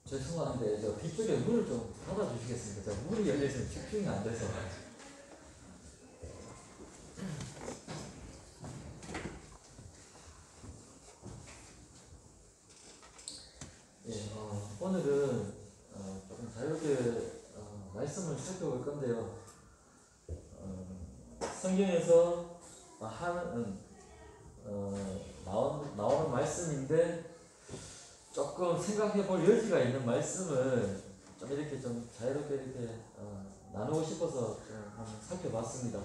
죄송한데 저 빗줄에 문을 좀 닫아주시겠습니까? 저 문이 열려있으면 집중이 안 돼서. 예, 오늘은 조금 자유롭게 말씀을 살펴볼 건데요. 성경에서 나오는 말씀인데 조금 생각해 볼 여지가 있는 말씀을 좀 이렇게 좀 자유롭게 이렇게 나누고 싶어서 좀 한번 살펴봤습니다.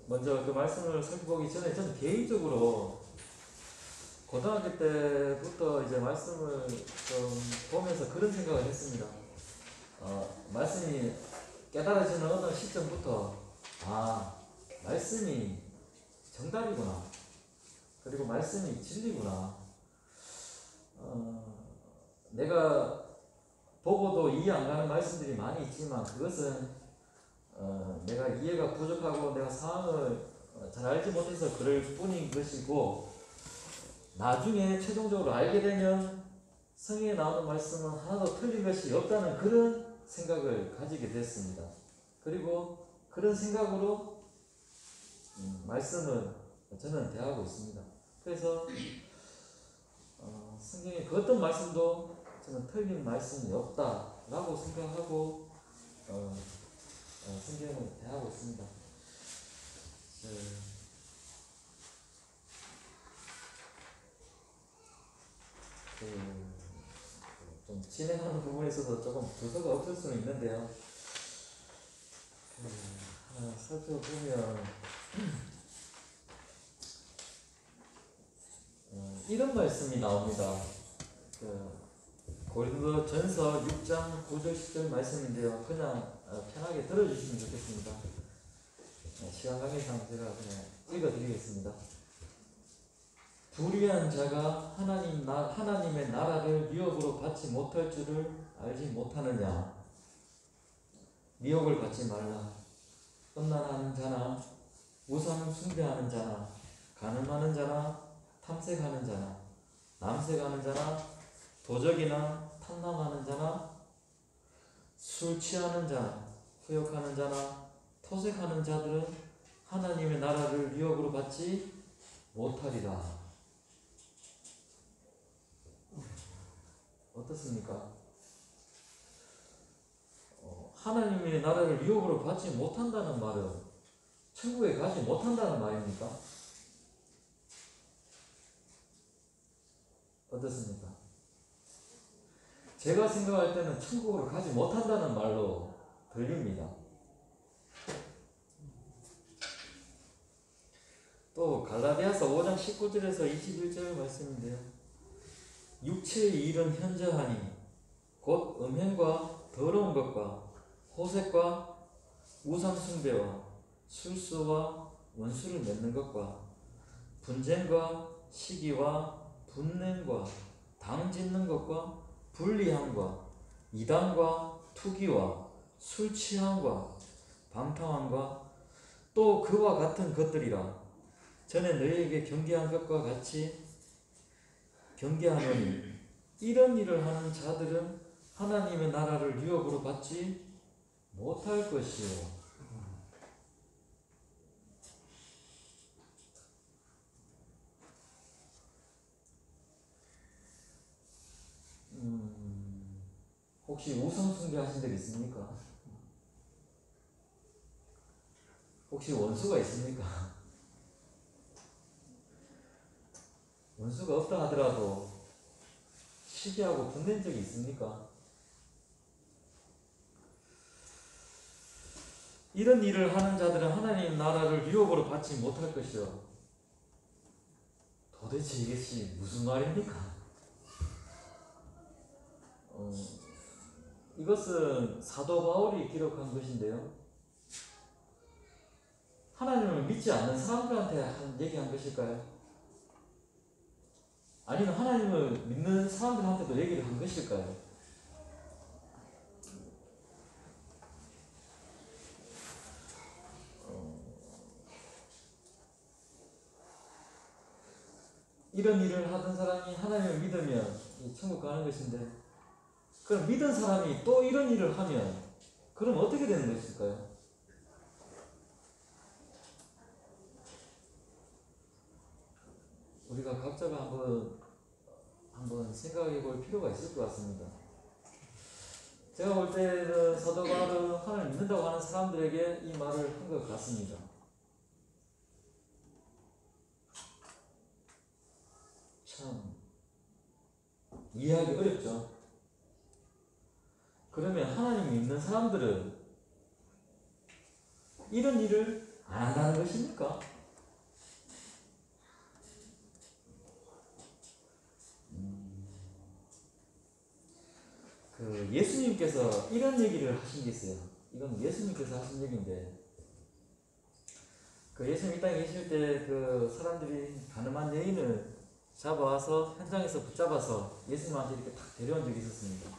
먼저 그 말씀을 살펴보기 전에 저는 개인적으로 고등학교 때부터 이제 말씀을 좀 보면서 그런 생각을 했습니다. 말씀이 깨달아지는 어느 시점부터 말씀이 정답이구나. 그리고 말씀이 진리구나. 내가 보고도 이해 안 가는 말씀들이 많이 있지만 그것은 내가 이해가 부족하고 내가 상황을 잘 알지 못해서 그럴 뿐인 것이고, 나중에 최종적으로 알게 되면 성경에 나오는 말씀은 하나도 틀린 것이 없다는 그런 생각을 가지게 됐습니다. 그리고 그런 생각으로 말씀을 저는 대하고 있습니다. 그래서 성경의 그 어떤 말씀도 저는 틀린 말씀이 없다라고 생각하고 성경을 대하고 있습니다. 좀 진행하는 부분에 있어서 조금 부서가 없을 수는 있는데요. 하나 살펴보면 이런 말씀이 나옵니다. 고린도전서 6장 9절 10절 말씀인데요. 그냥 편하게 들어주시면 좋겠습니다. 시간 관계상 제가 그냥 읽어드리겠습니다. 불의한 자가 하나님의 나라를 미혹으로 받지 못할 줄을 알지 못하느냐. 미혹을 받지 말라. 음란하는 자나 우상 숭배하는 자나 간음하는 자나 탐색하는 자나 남색하는 자나 도적이나 탐남하는 자나 술 취하는 자나 후욕하는 자나 토색하는 자들은 하나님의 나라를 미혹으로 받지 못하리라. 어떻습니까? 하나님의 나라를 유혹으로 받지 못한다는 말은 천국에 가지 못한다는 말입니까? 어떻습니까? 제가 생각할 때는 천국으로 가지 못한다는 말로 들립니다. 또 갈라디아서 5장 19절에서 21절 말씀인데요. 육체의 일은 현저하니 곧 음행과 더러운 것과 호색과 우상숭배와 술수와 원수를 맺는 것과 분쟁과 시기와 분냄과 당짓는 것과 불리함과 이단과 투기와 술취함과 방탕함과 또 그와 같은 것들이라. 전에 너희에게 경계한 것과 같이 경계하노니 이런 일을 하는 자들은 하나님의 나라를 유혹으로 받지 못할 것이요. 혹시 우상숭배 하신 적 있습니까? 혹시 원수가 있습니까? 원수가 없다 하더라도 시기하고 분낸 적이 있습니까? 이런 일을 하는 자들은 하나님 나라를 유혹으로 받지 못할 것이요. 도대체 이것이 무슨 말입니까? 이것은 사도 바울이 기록한 것인데요. 하나님을 믿지 않는 사람들한테 얘기한 것일까요? 아니면 하나님을 믿는 사람들한테도 얘기를 한 것일까요? 이런 일을 하던 사람이 하나님을 믿으면 이 천국 가는 것인데, 그럼 믿은 사람이 또 이런 일을 하면 그럼 어떻게 되는 것일까요? 우리가 각자가 한번 생각해 볼 필요가 있을 것 같습니다. 제가 볼 때는 사도 바울은 하나님 믿는다고 하는 사람들에게 이 말을 한 것 같습니다. 참 이해하기 어렵죠. 그러면 하나님 믿는 사람들은 이런 일을 안 한다는 것입니까? 그 예수님께서 이런 얘기를 하신 게 있어요. 이건 예수님께서 하신 얘기인데, 그 예수님 이 땅에 계실 때 그 사람들이 가늠한 여인을 잡아와서 현장에서 붙잡아서 예수님한테 이렇게 탁 데려온 적이 있었습니다.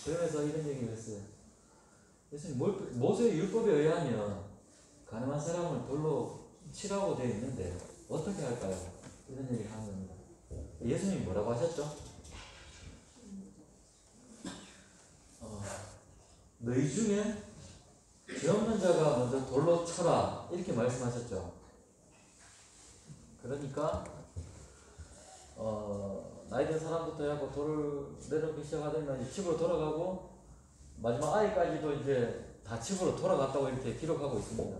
그러면서 이런 얘기를 했어요. 예수님, 모세의 율법에 의하면 가늠한 사람을 돌로 치라고 되어 있는데 어떻게 할까요? 이런 얘기를 하는 겁니다. 예수님이 뭐라고 하셨죠? 너희 중에 죄 없는 자가 먼저 돌로 쳐라, 이렇게 말씀하셨죠. 그러니까 나이 든 사람부터 해갖고 돌을 내려놓기 시작하더니 이제 집으로 돌아가고 마지막 아이까지도 이제 다 집으로 돌아갔다고 이렇게 기록하고 있습니다.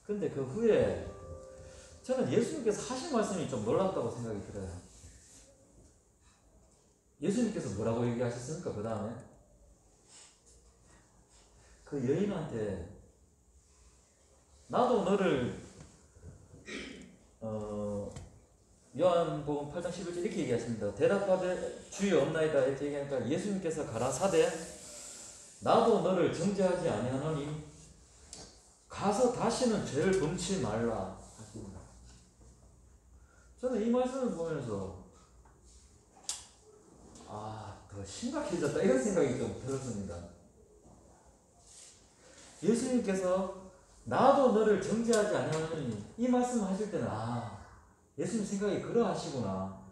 근데 그 후에 저는 예수님께서 하신 말씀이 좀 놀랍다고 생각이 들어요. 예수님께서 뭐라고 얘기하셨습니까? 그 다음에 그 여인한테 나도 너를 요한복음 8장 11절 이렇게 얘기하십니다. 대답하되 주여 없나이다 이렇게 얘기하니까 예수님께서 가라사대 나도 너를 정죄하지 아니하노니 가서 다시는 죄를 범치 말라 하십니다. 저는 이 말씀을 보면서 더 심각해졌다 이런 생각이 좀 들었습니다. 예수님께서 나도 너를 정죄하지 아니하노니 이 말씀을 하실 때는 예수님 생각이 그러하시구나.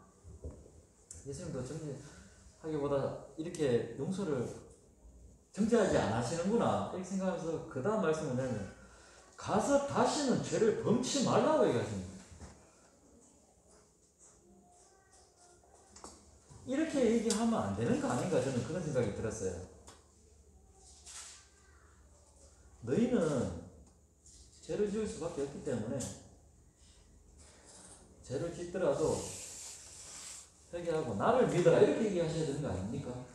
예수님도 정죄하기보다 이렇게 용서를 정죄하지 않으시는구나 이렇게 생각하면서 그 다음 말씀을 내면 가서 다시는 죄를 범치 말라고 얘기하십니다. 이렇게 얘기하면 안 되는 거 아닌가 저는 그런 생각이 들었어요. 너희는 죄를 지을 수밖에 없기 때문에 죄를 짓더라도 회개하고 나를 믿어라 이렇게 얘기하셔야 되는 거 아닙니까?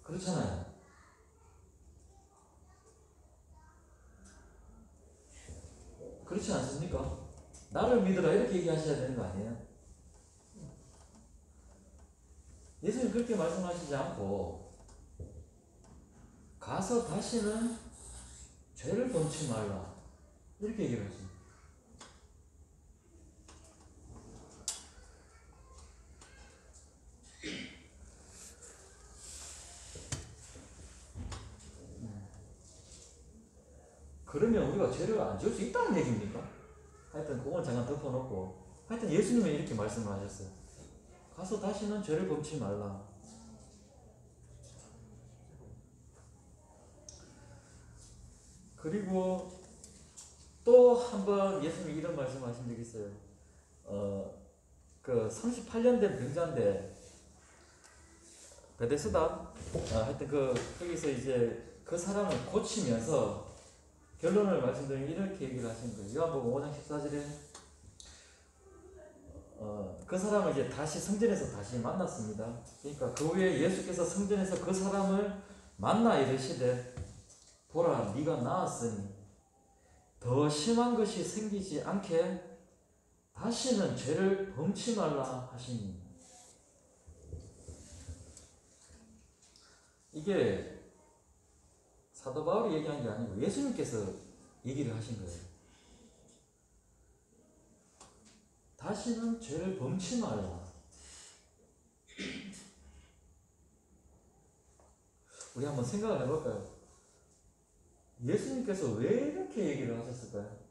그렇잖아요. 그렇지 않습니까? 나를 믿어라 이렇게 얘기하셔야 되는 거 아니에요? 예수님 그렇게 말씀하시지 않고 가서 다시는 죄를 범치 말라 이렇게 얘기를 하십니다. 그러면 우리가 죄를 안 지을 수 있다는 얘기입니까? 하여튼 그건 잠깐 덮어놓고 하여튼 예수님은 이렇게 말씀을 하셨어요. 가서 다시는 죄를 범치 말라. 그리고 또 한 번 예수님이 이런 말씀을 하신 적이 있어요. 그 38년 된 병자인데 베데스다 하여튼 거기서 이제 그 사람을 고치면서 결론을 말씀드리면 이렇게 얘기를 하신 거예요. 요한복음 5장 14절에 그 사람을 이제 다시 성전에서 다시 만났습니다. 그러니까 그 후에 예수께서 성전에서 그 사람을 만나 이르시되 보라 네가 나았으니 더 심한 것이 생기지 않게 다시는 죄를 범치 말라 하시니. 이게 사도 바울이 얘기한 게 아니고 예수님께서 얘기를 하신 거예요. 다시는 죄를 범치 말라. 우리 한번 생각을 해볼까요? 예수님께서 왜 이렇게 얘기를 하셨을까요?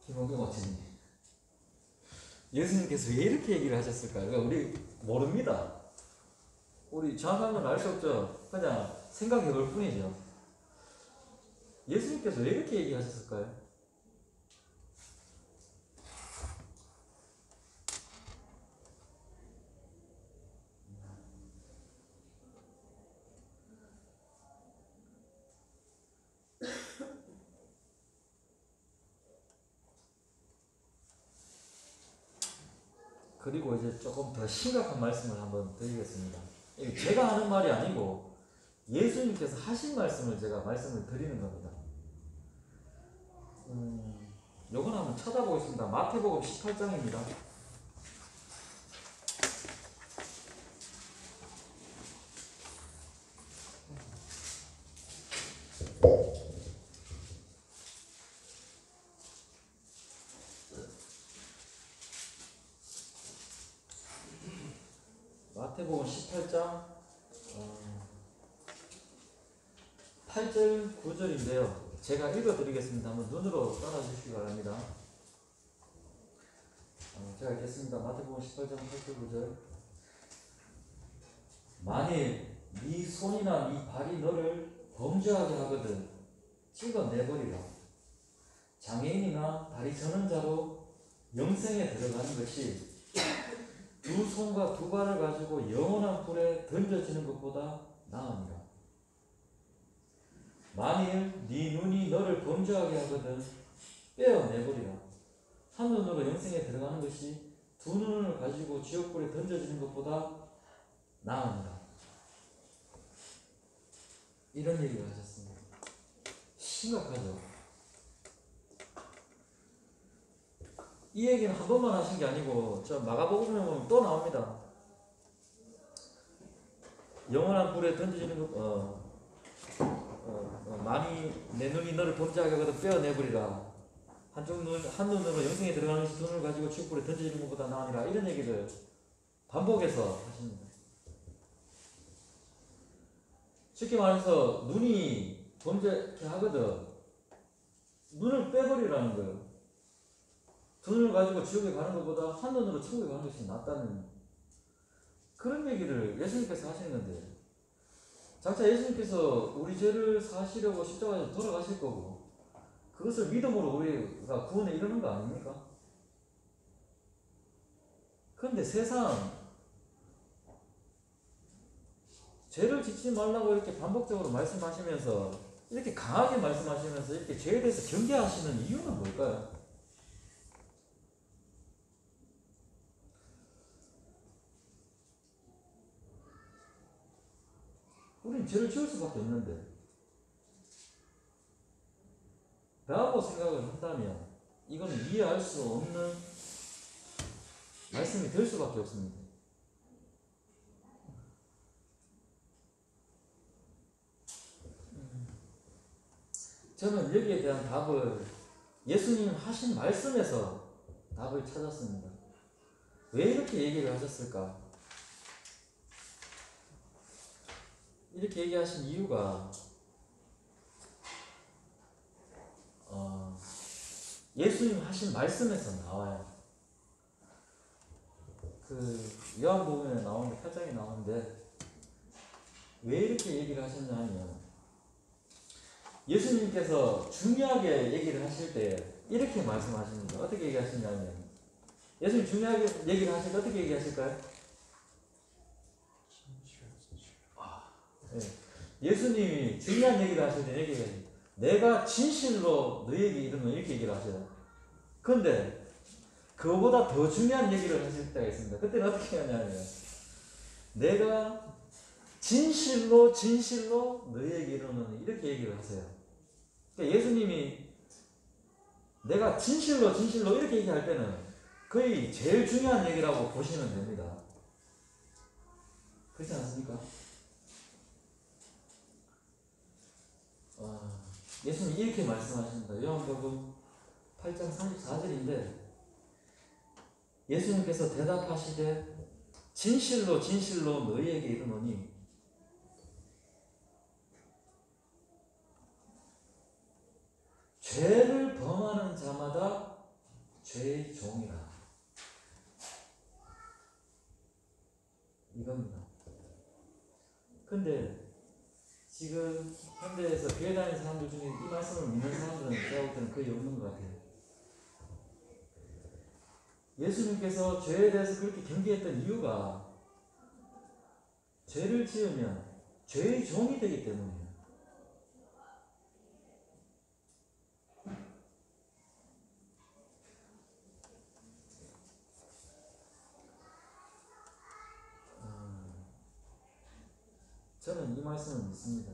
김홍경 어찌님. 예수님께서 왜 이렇게 얘기를 하셨을까요? 그러니까 우리 모릅니다. 우리 정확한 건 알 수 없죠. 그냥 생각해 볼 뿐이죠. 예수님께서 왜 이렇게 얘기하셨을까요? 그리고 이제 조금 더 심각한 말씀을 한번 드리겠습니다. 이게 제가 하는 말이 아니고 예수님께서 하신 말씀을 제가 말씀을 드리는 겁니다. 요건 한번 찾아보겠습니다. 마태복음 18장입니다. 마태복음 18장 8절 9절인데요. 제가 읽어드리겠습니다. 한번 눈으로 따라주시기 바랍니다. 제가 읽겠습니다. 마태복음 18장 8절 9절. 만일 네 손이나 네 발이 너를 범죄하게 하거든 찍어내버리라. 장애인이나 다리 저는 자로 영생에 들어가는 것이 두 손과 두 발을 가지고 영원한 불에 던져지는 것보다 나으니라. 만일 네 눈이 너를 범죄하게 하거든 빼어내버리라. 한 눈으로 영생에 들어가는 것이 두 눈을 가지고 지옥불에 던져지는 것보다 나으니라. 이런 얘기를 하셨습니다. 심각하죠. 이 얘기는 한 번만 하신 게 아니고 저 마가복음에 보면 또 나옵니다. 영원한 불에 던져지는 것 많이 내 눈이 너를 범죄하게 하거든 빼어내버리라. 한 눈으로 영생에 들어가는 것이 두 눈을 가지고 지옥불에 던져지는 것보다 나으니라. 이런 얘기를 반복해서 하십니다. 쉽게 말해서 눈이 범죄케 하거든 눈을 빼버리라는 거예요. 두 눈을 가지고 지옥에 가는 것보다 한 눈으로 천국에 가는 것이 낫다는 그런 얘기를 예수님께서 하시는 건데, 장차 예수님께서 우리 죄를 사시려고 십자가에서 돌아가실 거고 그것을 믿음으로 우리가 구원에 이르는 거 아닙니까? 그런데 세상 죄를 짓지 말라고 이렇게 반복적으로 말씀하시면서 이렇게 강하게 말씀하시면서 이렇게 죄에 대해서 경계하시는 이유는 뭘까요? 우린 죄를 지을 수밖에 없는데 라고 생각을 한다면 이거는 이해할 수 없는 말씀이 될 수밖에 없습니다. 저는 여기에 대한 답을 예수님 하신 말씀에서 답을 찾았습니다. 왜 이렇게 얘기를 하셨을까? 이렇게 얘기하신 이유가 예수님 하신 말씀에서 나와요. 그 요한복음에 나오는데 8장에 나오는데 왜 이렇게 얘기를 하셨냐 하면 예수님께서 중요하게 얘기를 하실 때 이렇게 말씀하십니다. 어떻게 얘기하시냐면 예수님 중요하게 얘기를 하실 때 어떻게 얘기하실까요? 네. 예수님이 중요한 얘기를 하실 때 얘기해요. 내가 진실로 너에게 이르노니 이렇게 얘기를 하셔요. 그런데 그거보다 더 중요한 얘기를 하실 때가 있습니다. 그때는 어떻게 하냐면 내가 진실로 너에게 이르노니 이렇게 얘기를 하세요. 그러니까 예수님이 내가 진실로 이렇게 얘기할 때는 거의 제일 중요한 얘기라고 보시면 됩니다. 그렇지 않습니까? 예수님 이렇게 말씀하십니다. 요한복음 8장 34절인데 예수님께서 대답하시되 진실로 너희에게 이르노니 죄를 범하는 자마다 죄의 종이라. 근데 지금 현대에서 교회 다니는 사람들 중에 이 말씀을 믿는 사람들은 제가 볼 때는 거의 없는 것 같아요. 예수님께서 죄에 대해서 그렇게 경계했던 이유가 죄를 지으면 죄의 종이 되기 때문이에요. 저는 이 말씀을 믿습니다.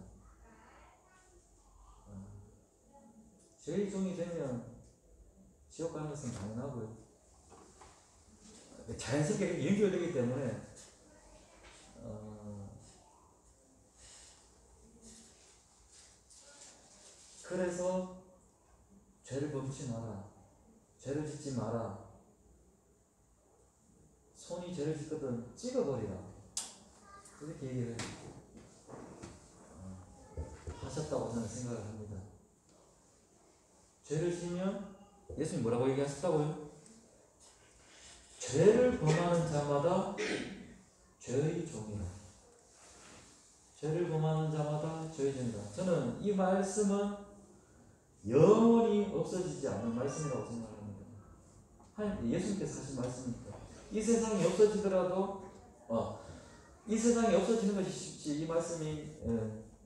죄의 종이 되면 지옥 가는 것은 당연하고요. 자연스럽게 이렇게 연결되기 때문에 그래서 죄를 범치 마라, 죄를 짓지 마라, 손이 죄를 짓거든 찍어버리라, 이렇게 얘기를 하셨다고 저는 생각을 합니다. 죄를 지으면 예수님 뭐라고 얘기하셨다고요? 죄를 범하는 자마다 죄의 종이라. 죄를 범하는 자마다 죄의 종이라. 저는 이 말씀은 영원히 없어지지 않는 말씀이라고 생각합니다. 예수님께서 하신 말씀이니까. 이 세상이 없어지더라도 이 세상이 없어지는 것이 쉽지 이 말씀이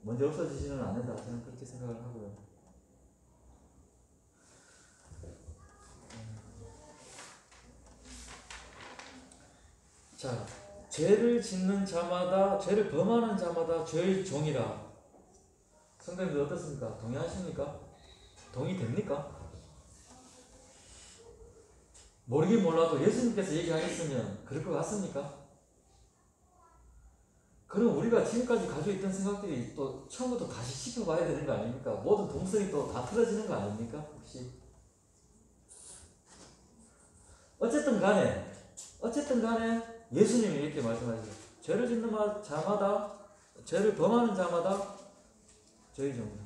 먼저 없어지지는 않는다. 저는 그렇게 생각을 하고요. 자, 죄를 짓는 자마다, 죄를 범하는 자마다 죄의 종이라. 성도님들 어떻습니까? 동의하십니까? 동의됩니까? 모르긴 몰라도 예수님께서 얘기하셨으면 그럴 것 같습니까? 그럼 우리가 지금까지 가지고 있던 생각들이 또 처음부터 다시 짚어봐야 되는 거 아닙니까? 모든 동설이 또 다 틀어지는 거 아닙니까? 혹시? 어쨌든 간에 예수님이 이렇게 말씀하시죠. 죄를 짓는 자마다, 죄를 범하는 자마다 죄의 종이다.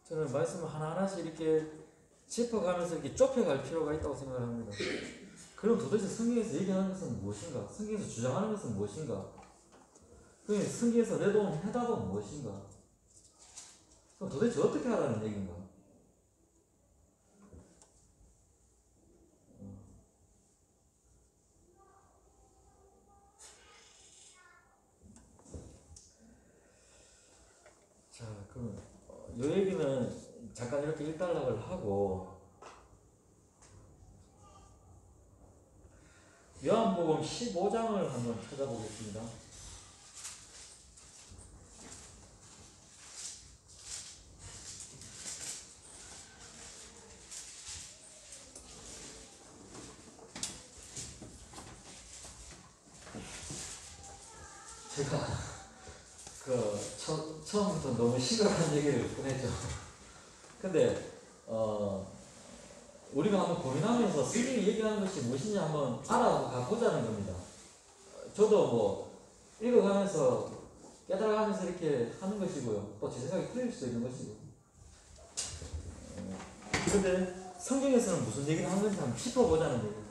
저는 말씀을 하나하나씩 이렇게 짚어가면서 이렇게 좁혀갈 필요가 있다고 생각을 합니다. 그럼 도대체 성경에서 얘기하는 것은 무엇인가? 성경에서 주장하는 것은 무엇인가? 그럼 성경에서 내놓은 해답은 무엇인가? 그럼 도대체 어떻게 하라는 얘기인가? 자, 그럼 이 얘기는 잠깐 이렇게 일단락을 하고 요한복음 15장을 한번 찾아보겠습니다. 제가 처음부터 너무 심각한 얘기를 꺼냈죠. 근데 우리가 한번 고민하면서 스님이 얘기하는 것이 무엇인지 한번 알아가 보자는 겁니다. 저도 뭐 읽어가면서 깨달아가면서 이렇게 하는 것이고요. 또 제 생각이 틀릴 수도 있는 것이고. 그런데 성경에서는 무슨 얘기를 하는 건지 한번 짚어보자는 얘기입니다.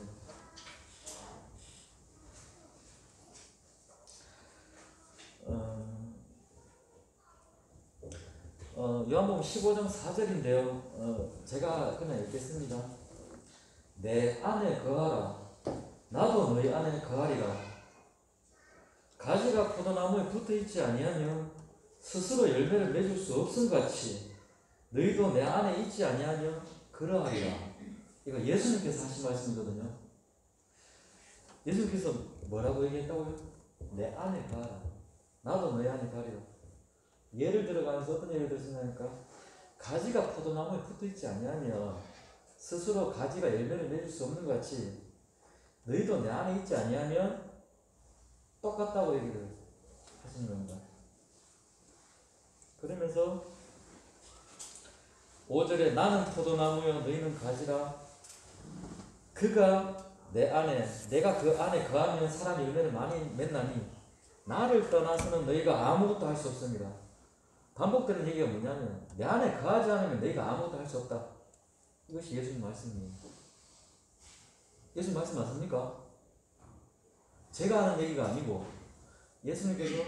요한복음 15장 4절인데요. 제가 그냥 읽겠습니다. 내 안에 거하라. 나도 너희 안에 거하리라. 가지가 포도나무에 붙어있지 아니하면 스스로 열매를 맺을 수 없음 같이 너희도 내 안에 있지 아니하면 그러하리라. 이거 예수님께서 하신 말씀이거든요. 예수님께서 뭐라고 얘기했다고요? 내 안에 거하라. 나도 너희 안에 거하리라. 예를 들어가면서 어떤 예를 들었냐니까 가지가 포도나무에 붙어있지 아니하면 스스로 가지가 열매를 맺을 수 없는 것 같이 너희도 내 안에 있지 아니하면 똑같다고 얘기를 하시는 겁니다. 그러면서 5절에 나는 포도나무요 너희는 가지라. 그가 내 안에 내가 그 안에 거하면 사람이 열매를 많이 맺나니 나를 떠나서는 너희가 아무것도 할 수 없습니다. 반복되는 얘기가 뭐냐면 내 안에 거하지 않으면 너희가 아무것도 할 수 없다. 이것이 예수님 말씀이에요. 예수님 말씀 맞습니까? 제가 하는 얘기가 아니고 예수님께서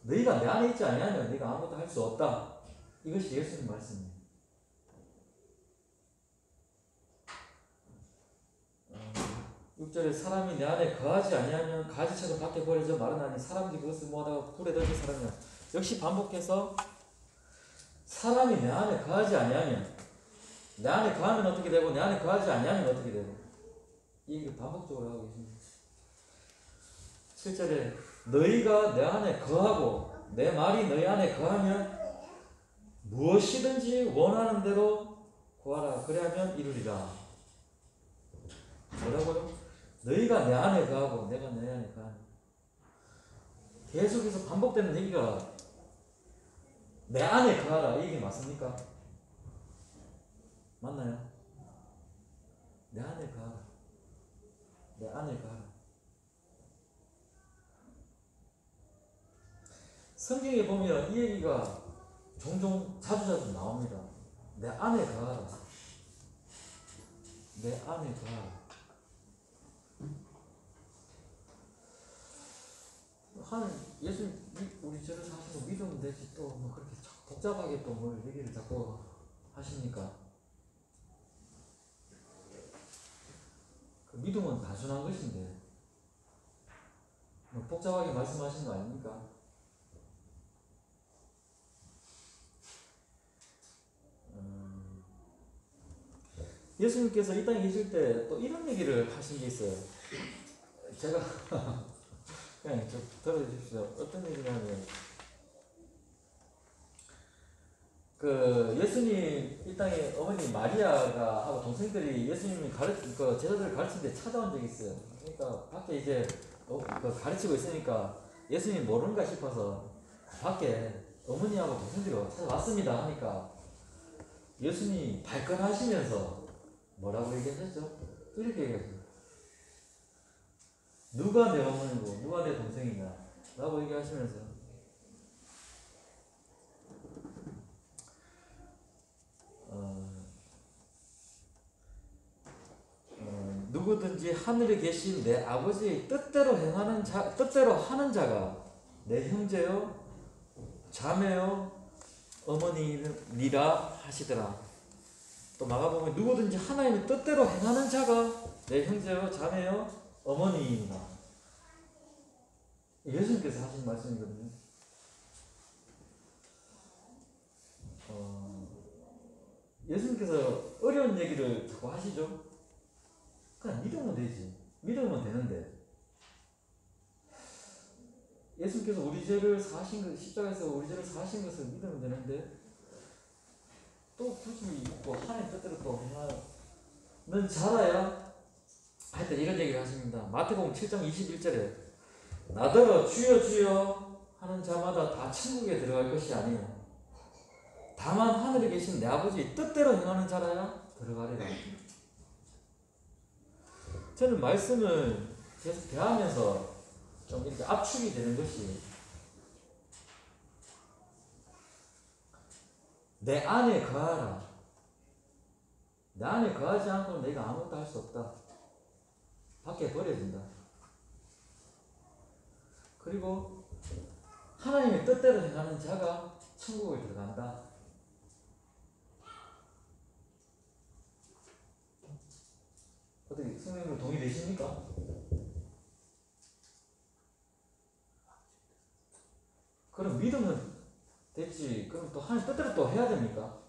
너희가 내 안에 있지 아니하면 네가 아무것도 할 수 없다. 이것이 예수님 말씀이에요. 6절에 사람이 내 안에 거하지 아니하면 가지처럼 밖에 버려져 마르나니 사람들이 그것을 모아다가 불에 던진 사람이야. 역시 반복해서 사람이 내 안에 거하지 아니하면, 내 안에 거하면 어떻게 되고 내 안에 거하지 아니하면 어떻게 되고, 이 얘기를 반복적으로 하고 계십니다. 7절에 너희가 내 안에 거하고 내 말이 너희 안에 거하면 무엇이든지 원하는 대로 구하라. 그래야면 이루리라. 뭐라고요? 너희가 내 안에 거하고 내가 내 안에 거하는. 계속해서 반복되는 얘기가 내 안에 거하라. 이 얘기 맞습니까? 맞나요? 내 안에 거하라. 내 안에 거하라. 성경에 보면 이 얘기가 종종 자주 나옵니다. 내 안에 거하라. 내 안에 거하라. 예수님 우리 저를 사시고 믿으면 되지 또 뭐 그렇게 복잡하게 또 뭘 얘기를 자꾸 하십니까? 그 믿음은 단순한 것인데 뭐 복잡하게 말씀하시는 거 아닙니까? 예수님께서 이 땅에 계실 때 또 이런 얘기를 하신 게 있어요. 제가 그냥 좀 들어주십시오. 어떤 얘기냐면 그 예수님 이 땅에 어머니 마리아가 하고 동생들이 예수님이 그 제자들을 가르치는데 찾아온 적이 있어요. 그러니까 밖에 이제 그 가르치고 있으니까 예수님 모르는가 싶어서 밖에 어머니하고 동생들이 찾아왔습니다 하니까 예수님이 발끈하시면서 뭐라고 얘기하셨죠? 이렇게 얘기하셨어요. 누가 내 어머니고 누가 내 동생이냐 라고 얘기하시면서 누구든지 하늘에 계신 내 아버지의 뜻대로 하는 자가 내 형제요, 자매요, 어머니니라 하시더라. 또 마가복음에 누구든지 하나님의 뜻대로 행하는 자가 내 형제요, 자매요, 어머니이니라. 예수님께서 하신 말씀이거든요. 예수님께서 어려운 얘기를 자꾸 하시죠. 그냥 믿으면 되지. 믿으면 되는데 예수님께서 우리 죄를 사신 것, 십자가에서 우리 죄를 사신 것을 믿으면 되는데 또 굳이 뭐 하나님 뜻대로 또 하는 자라야 하여튼 이런 얘기를 하십니다. 마태복음 7장 21절에 나더러 주여 주여 하는 자마다 다 천국에 들어갈 것이 아니요 다만 하늘에 계신 내 아버지 뜻대로 행하는 자라야 들어가리라. 저는 말씀을 계속 대하면서 좀 이렇게 압축이 되는 것이 내 안에 거하라. 내 안에 거하지 않고는 내가 아무것도 할 수 없다. 밖에 버려진다. 그리고 하나님의 뜻대로 행하는 자가 천국을 들어간다. 어떻게 성령님 동의되십니까? 그럼 믿으면 됐지. 그럼 또 하나님 뜻대로 또 해야 됩니까?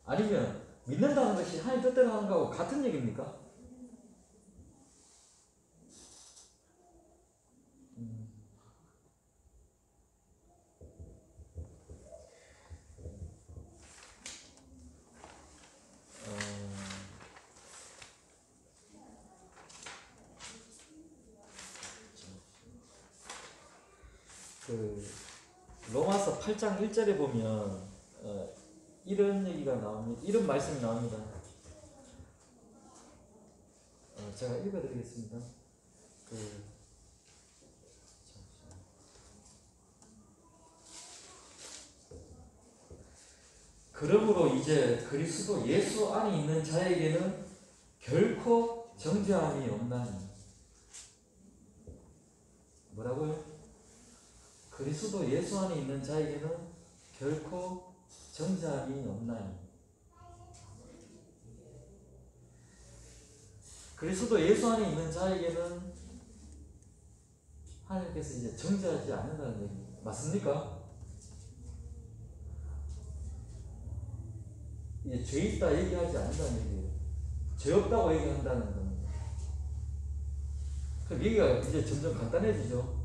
아니면 믿는다는 것이 하나님 뜻대로 하는 거하고 같은 얘기입니까? 그 로마서 8장 1절에 보면 이런 얘기가 나옵니다. 이런 말씀이 나옵니다. 제가 읽어드리겠습니다. 그러므로 이제 그리스도 예수 안에 있는 자에게는 결코 정죄함이 없나니. 뭐라고요? 그리스도 예수 안에 있는 자에게는 결코 정죄함이 없나니. 그리스도 예수 안에 있는 자에게는 하나님께서 이제 정죄하지 않는다는 얘기 맞습니까? 이제 죄 있다 얘기하지 않는다는 얘기예요. 죄 없다고 얘기한다는 겁니다. 그럼 얘기가 이제 점점 간단해지죠.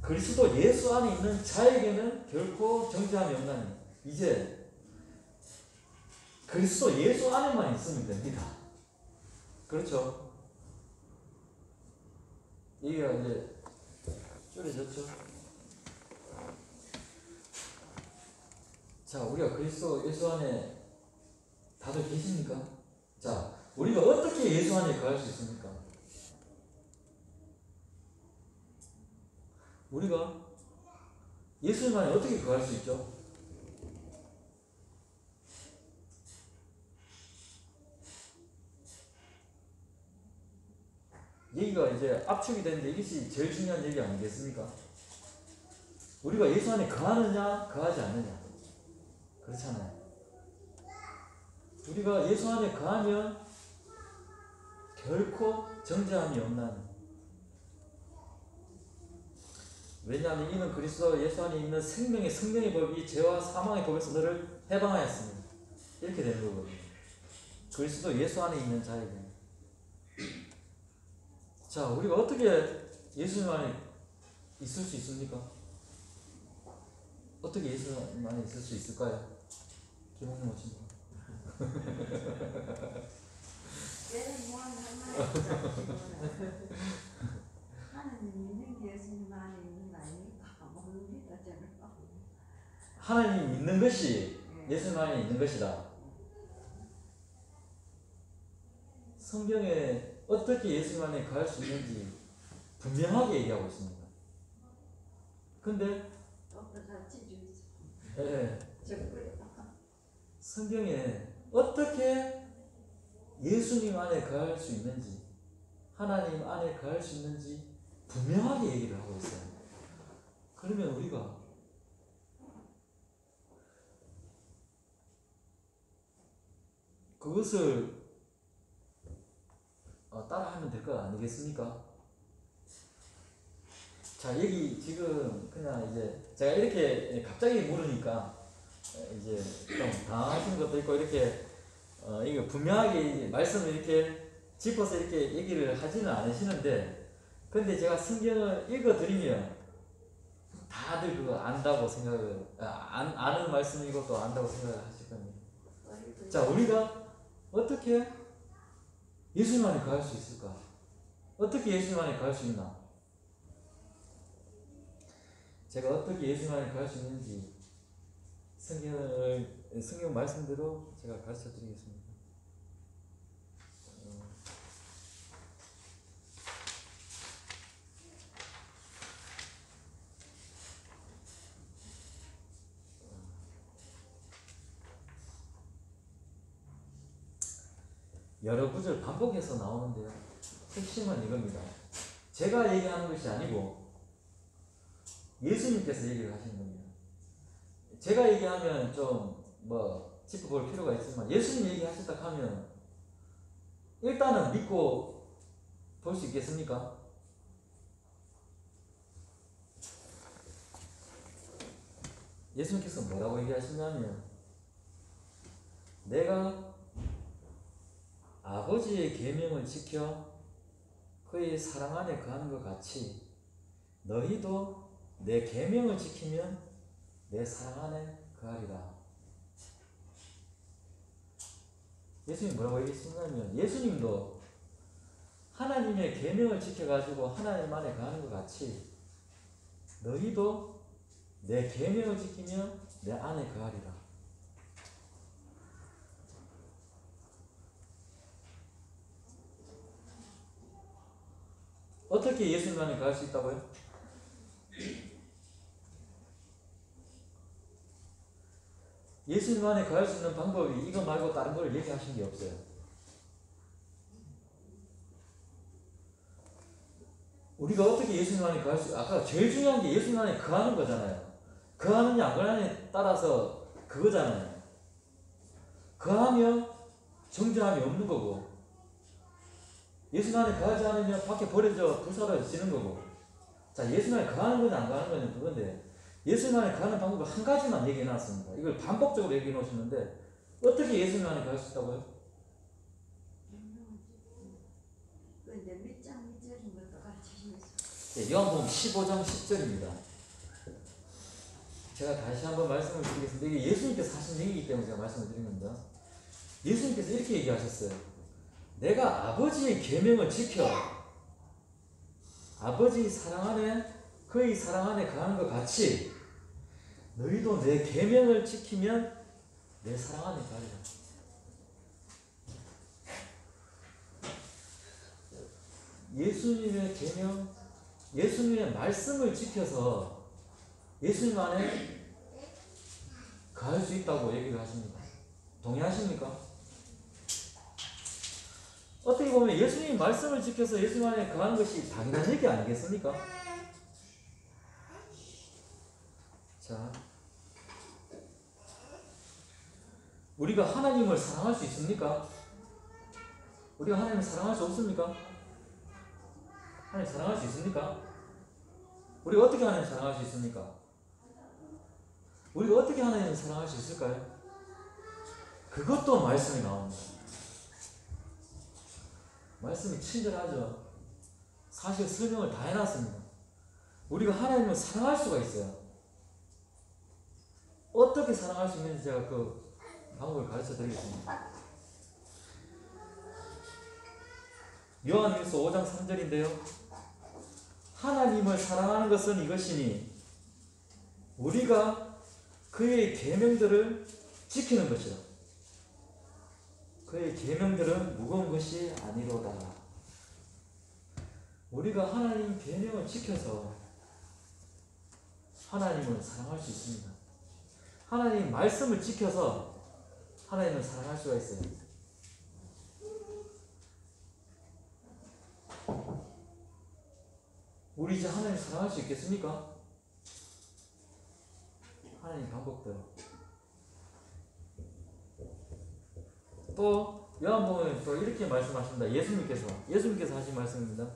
그리스도 예수 안에 있는 자에게는 결코 정죄함이 없나니. 이제 그리스도 예수 안에만 있으면 됩니다. 그렇죠? 얘기가 이제 줄여졌죠. 자, 우리가 그리스도 예수 안에 다들 계십니까? 자, 우리가 어떻게 예수 안에 거할 수 있습니까? 우리가 예수님 안에 어떻게 거할 수 있죠? 얘기가 이제 압축이 되는데 이것이 제일 중요한 얘기 아니겠습니까? 우리가 예수 안에 거하느냐, 거하지 않느냐. 그렇잖아요. 우리가 예수 안에 거하면 결코 정죄함이 없나니. 왜냐하면 이는 그리스도 예수 안에 있는 생명의 성령의 법이 죄와 사망의 법에서 너를 해방하였습니다. 이렇게 되는 거거든요. 그리스도 예수 안에 있는 자에게. 자, 우리가 어떻게 예수님 안에 있을 수 있습니까? 어떻게 예수님 안에 있을 수 있을까요? 김홍룡 오신 분. 하나님 믿는 게 예수님 안에 있는 거 아닙니까? 모릅니다, 저는. 하나님 믿는 것이 예수님 안에 있는 것이다. 성경에 어떻게 예수님 안에 거할 수 있는지 분명하게 얘기하고 있습니다. 근데 예, 성경에 어떻게 예수님 안에 거할 수 있는지, 하나님 안에 거할 수 있는지 분명하게 얘기를 하고 있어요. 그러면 우리가 그것을 따라하면 될 거 아니겠습니까? 자, 여기 지금 그냥 이제 제가 이렇게 갑자기 물으니까 이제 좀 당하신 것도 있고 이렇게 이거 분명하게 말씀을 이렇게 짚어서 이렇게 얘기를 하지는 않으시는데, 근데 제가 성경을 읽어드리면 다들 그거 안다고 생각을 아는 말씀이고 또 안다고 생각을 하실 겁니다. 자, 우리가 어떻게 예수님 안에 거할 수 있을까? 어떻게 예수님 안에 거할 수 있나? 제가 어떻게 예수님 안에 거할 수 있는지 성경 말씀대로 제가 가르쳐 드리겠습니다. 여러 구절 반복해서 나오는데요. 핵심은 이겁니다. 제가 얘기하는 것이 아니고 예수님께서 얘기를 하시는 겁니다. 제가 얘기하면 좀 짚어볼 필요가 있지만 예수님 얘기하셨다 하면 일단은 믿고 볼 수 있겠습니까? 예수님께서 뭐라고 얘기하시냐면, 내가 아버지의 계명을 지켜 그의 사랑 안에 거하는 것 같이 너희도 내 계명을 지키면 내 사랑 안에 거하리라. 예수님 뭐라고 얘기했냐면, 예수님도 하나님의 계명을 지켜가지고 하나님 안에 거하는 것 같이 너희도 내 계명을 지키면 내 안에 거하리라. 어떻게 예수님 안에 거할 수 있다고요? 예수님 안에 거할 수 있는 방법이 이거 말고 다른 걸 얘기하신 게 없어요. 우리가 어떻게 예수님 안에 거할 수, 아까 제일 중요한 게 예수님 안에 거하는 거잖아요. 거하느냐 안 거하느냐에 따라서 그거잖아요. 거하면 정죄함이 없는 거고, 예수님 안에 거하지 않으면 밖에 버려져 불사라지는 거고. 자, 예수님 안에 거하는 거냐 안 거하는 거냐 그건데, 예수님 안에 거하는 방법을 한 가지만 얘기해 놨습니다. 이걸 반복적으로 얘기해 놓으시는데, 어떻게 예수님 안에 거할 수 있다고요? 그 이제 밑장 밑절인 것도 가르치시면서 예, 요한복음 15장 10절입니다. 제가 다시 한번 말씀을 드리겠습니다. 이게 예수님께서 하신 얘기이기 때문에 제가 말씀을 드린 겁니다. 예수님께서 이렇게 얘기하셨어요. 내가 아버지의 계명을 지켜 아버지 사랑 안에 그의 사랑 안에 거하는 것 같이 너희도 내 계명을 지키면 내 사랑 안에 거하리라. 예수님의 계명, 예수님의 말씀을 지켜서 예수님 안에 거할 수 있다고 얘기를 하십니다. 동의하십니까? 어떻게 보면 예수님 말씀을 지켜서 예수님 안에 거하는 것이 당연한 얘기 아니겠습니까? 자, 우리가 하나님을 사랑할 수 있습니까? 우리가 하나님을 사랑할 수 없습니까? 하나님 사랑할 수 있습니까? 우리가 어떻게 하나님 사랑할 수 있습니까? 우리가 어떻게 하나님을 사랑할 수 있을까요? 그것도 말씀이 나옵니다. 말씀이 친절하죠. 사실 설명을 다 해놨습니다. 우리가 하나님을 사랑할 수가 있어요. 어떻게 사랑할 수 있는지 제가 그 방법을 가르쳐 드리겠습니다. 요한일서 5장 3절인데요. 하나님을 사랑하는 것은 이것이니 우리가 그의 계명들을 지키는 것이라. 그의 계명들은 무거운 것이 아니로다. 우리가 하나님 계명을 지켜서 하나님을 사랑할 수 있습니다. 하나님 말씀을 지켜서 하나님을 사랑할 수가 있어요. 우리 이제 하나님 사랑할 수 있겠습니까? 하나님 방법대로. 또 요한복음에 또 이렇게 말씀하십니다. 예수님께서 하신 말씀입니다.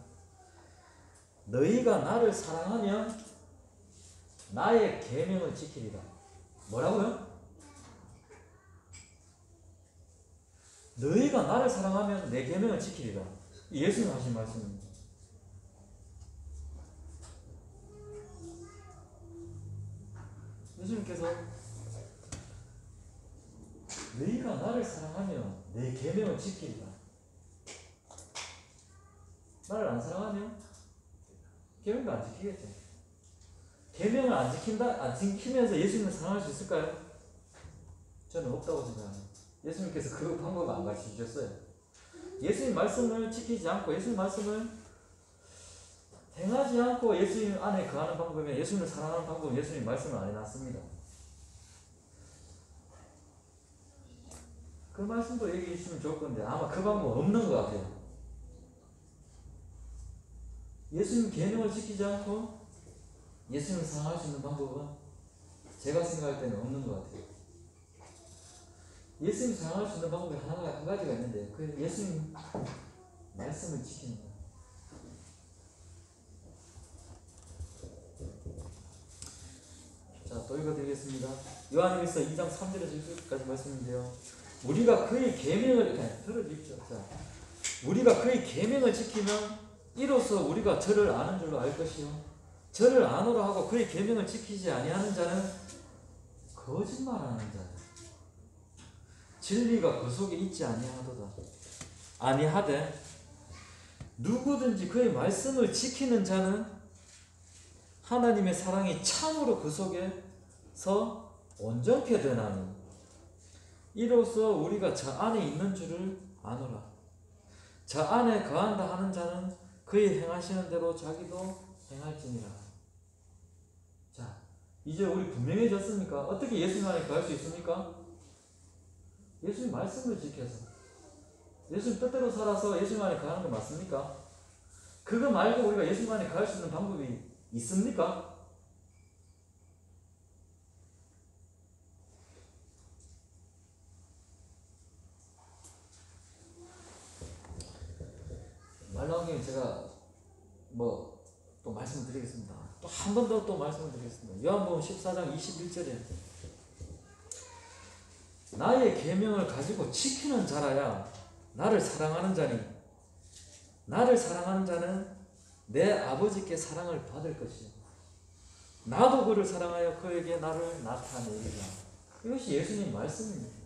너희가 나를 사랑하면 나의 계명을 지키리라. 뭐라고요? 너희가 나를 사랑하면 내 계명을 지키리라. 예수님 하신 말씀입니다. 예수님께서 너희가 나를 사랑하면 내 계명을 지키리라. 나를 안 사랑하면 계명도 안 지키겠죠. 계명을 안 지키면서 예수님을 사랑할 수 있을까요? 저는 없다고 생각합니다. 예수님께서 그 방법을 안 가르쳐 주셨어요. 예수님 말씀을 지키지 않고 예수님 말씀을 행하지 않고 예수님 안에 거하는 방법이면 예수님을 사랑하는 방법은 예수님 말씀을 안 해놨습니다. 그 말씀도 얘기해 주시면 좋을 건데 아마 그 방법은 없는 것 같아요. 예수님 계명을 지키지 않고 예수님을 사랑할 수 있는 방법은 제가 생각할 때는 없는 것 같아요. 예수님 사랑할 수 있는 방법이 한 가지가 있는데 그 예수님 말씀을 지키는 거예요. 자, 또 읽어드리겠습니다. 요한일서 2장 3절에서 6절까지 말씀인데요. 우리가 그의 계명을 들어주십시오. 자, 우리가 그의 계명을 지키면 이로써 우리가 저를 아는 줄로 알 것이요 저를 아노라 하고 그의 계명을 지키지 아니하는 자는 거짓말하는 자다. 진리가 그 속에 있지 아니하도다. 아니하되 누구든지 그의 말씀을 지키는 자는 하나님의 사랑이 참으로 그 속에서 온전케 되나니 이로써 우리가 저 안에 있는 줄을 아노라. 저 안에 거한다 하는 자는 그의 행하시는 대로 자기도 행할지니라. 자, 이제 우리 분명해졌습니까? 어떻게 예수님 안에 거할 수 있습니까? 예수님 말씀을 지켜서 예수님 뜻대로 살아서 예수님 안에 거하는 거 맞습니까? 그거 말고 우리가 예수만에 갈 수 있는 방법이 있습니까? 말 나온 김에 제가 뭐 또 말씀드리겠습니다. 또 한 번 더 또 말씀을 드리겠습니다. 요한복음 14장 21절에 나의 계명을 가지고 지키는 자라야 나를 사랑하는 자니 나를 사랑하는 자는 내 아버지께 사랑을 받을 것이요 나도 그를 사랑하여 그에게 나를 나타내리라. 이것이 예수님 말씀입니다.